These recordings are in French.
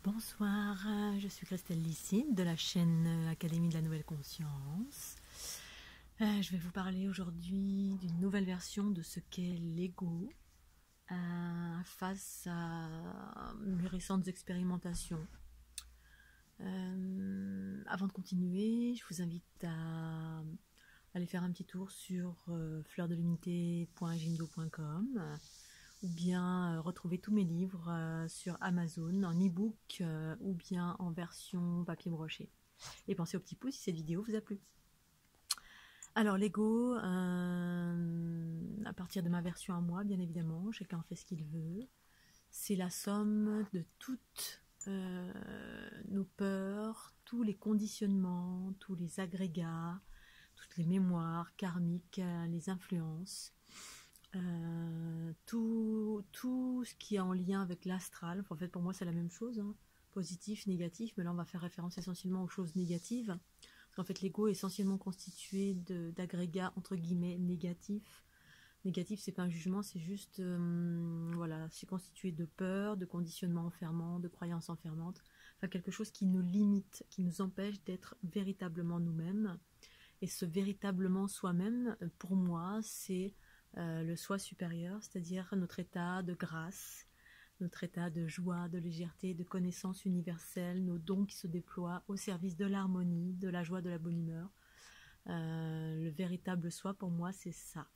Bonsoir, je suis Christelle Licine de la chaîne Académie de la Nouvelle Conscience. Je vais vous parler aujourd'hui d'une nouvelle version de ce qu'est l'ego face à mes récentes expérimentations. Avant de continuer, je vous invite à aller faire un petit tour sur fleurdelunité.jimdo.com ou bien retrouver tous mes livres sur Amazon en e-book ou bien en version papier broché. Et pensez au petit pouce si cette vidéo vous a plu. Alors l'ego, à partir de ma version à moi, bien évidemment, chacun fait ce qu'il veut. C'est la somme de toutes nos peurs, tous les conditionnements, tous les agrégats, toutes les mémoires karmiques, les influences. Tout ce qui est en lien avec l'astral, en fait pour moi c'est la même chose, hein. Positif, négatif, mais là on va faire référence essentiellement aux choses négatives, parce qu'en fait l'ego est essentiellement constitué d'agrégats entre guillemets négatifs. Négatif, c'est pas un jugement, c'est juste voilà, c'est constitué de peur, de conditionnements enfermants, de croyances enfermantes, enfin quelque chose qui nous limite, qui nous empêche d'être véritablement nous-mêmes. Et ce véritablement soi-même, pour moi, c'est le soi supérieur, c'est-à-dire notre état de grâce, notre état de joie, de légèreté, de connaissance universelle, nos dons qui se déploient au service de l'harmonie, de la joie, de la bonne humeur. Le véritable soi, pour moi, c'est ça.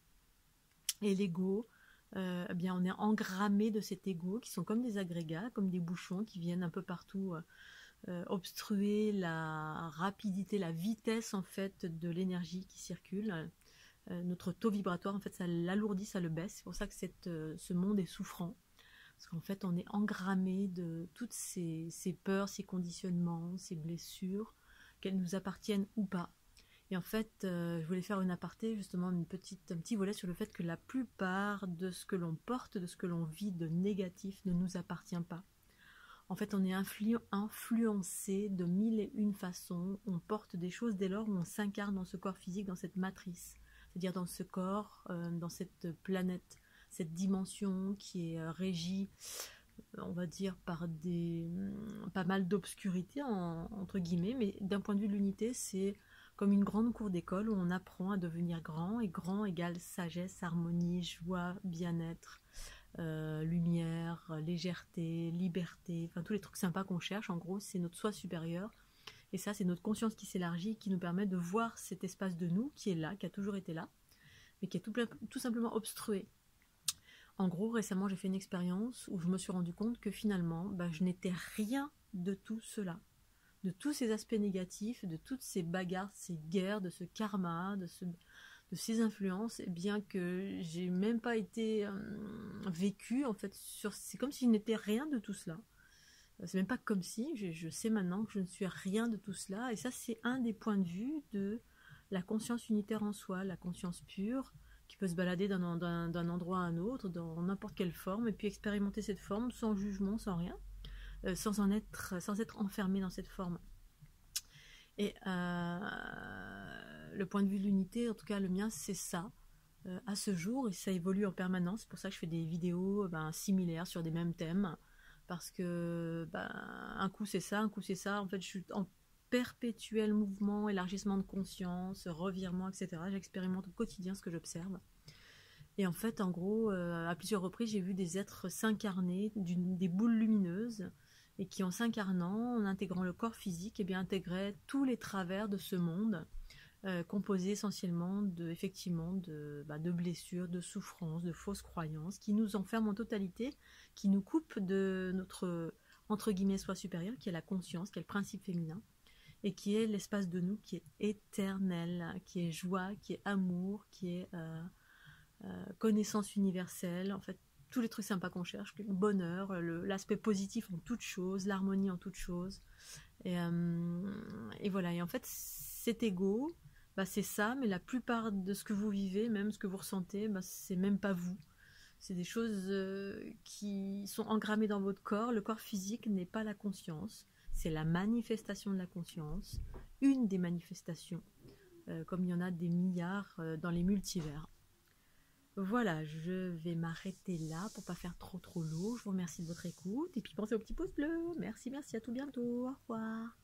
Et l'ego, eh bien, on est engrammé de cet ego qui sont comme des agrégats, comme des bouchons qui viennent un peu partout obstruer la rapidité, la vitesse en fait de l'énergie qui circule. Notre taux vibratoire, en fait, ça l'alourdit, ça le baisse. C'est pour ça que ce monde est souffrant. Parce qu'en fait, on est engrammé de toutes ces peurs, ces conditionnements, ces blessures, qu'elles nous appartiennent ou pas. Et en fait, je voulais faire une aparté, justement, un petit volet sur le fait que la plupart de ce que l'on porte, de ce que l'on vit de négatif ne nous appartient pas. En fait, on est influencé de mille et une façons. On porte des choses dès lors où on s'incarne dans ce corps physique, dans cette matrice. C'est-à-dire dans ce corps, dans cette planète, cette dimension qui est régie, on va dire, par pas mal d'obscurité, entre guillemets. Mais d'un point de vue de l'unité, c'est comme une grande cour d'école où on apprend à devenir grand. Et grand égale sagesse, harmonie, joie, bien-être. Lumière, légèreté, liberté, enfin tous les trucs sympas qu'on cherche, en gros c'est notre soi supérieur, et ça c'est notre conscience qui s'élargit, qui nous permet de voir cet espace de nous qui est là, qui a toujours été là, mais qui est tout simplement obstrué. En gros, récemment j'ai fait une expérience où je me suis rendu compte que finalement je n'étais rien de tout cela, de tous ces aspects négatifs, de toutes ces bagarres, ces guerres, de ce karma, de ces influences, et bien que j'ai même pas été vécue, en fait, c'est comme si je n'étais rien de tout cela. C'est même pas comme si, je sais maintenant que je ne suis rien de tout cela, et ça c'est un des points de vue de la conscience unitaire en soi, la conscience pure, qui peut se balader d'un endroit à un autre, dans n'importe quelle forme, et puis expérimenter cette forme sans jugement, sans rien, sans être enfermé dans cette forme. Et le point de vue de l'unité, en tout cas le mien, c'est ça. À ce jour, et ça évolue en permanence, c'est pour ça que je fais des vidéos similaires sur des mêmes thèmes, parce que un coup c'est ça, un coup c'est ça, en fait je suis en perpétuel mouvement, élargissement de conscience, revirement, etc. J'expérimente au quotidien ce que j'observe. Et en fait, en gros, à plusieurs reprises, j'ai vu des êtres s'incarner, des boules lumineuses, et qui en s'incarnant, en intégrant le corps physique, intégraient tous les travers de ce monde, composé essentiellement de blessures, de souffrances, de fausses croyances, qui nous enferment en totalité, qui nous coupent de notre, entre guillemets, soi supérieur, qui est la conscience, qui est le principe féminin, et qui est l'espace de nous qui est éternel, qui est joie, qui est amour, qui est connaissance universelle, en fait, tous les trucs sympas qu'on cherche, le bonheur, l'aspect positif en toute chose, l'harmonie en toute chose. Et voilà, et en fait, cet ego, c'est ça, mais la plupart de ce que vous vivez, même ce que vous ressentez, c'est même pas vous. C'est des choses qui sont engrammées dans votre corps. Le corps physique n'est pas la conscience, c'est la manifestation de la conscience, une des manifestations, comme il y en a des milliards dans les multivers. Voilà, je vais m'arrêter là pour pas faire trop lourd. Je vous remercie de votre écoute et puis pensez au petit pouce bleu. Merci, merci, à tout bientôt. Au revoir.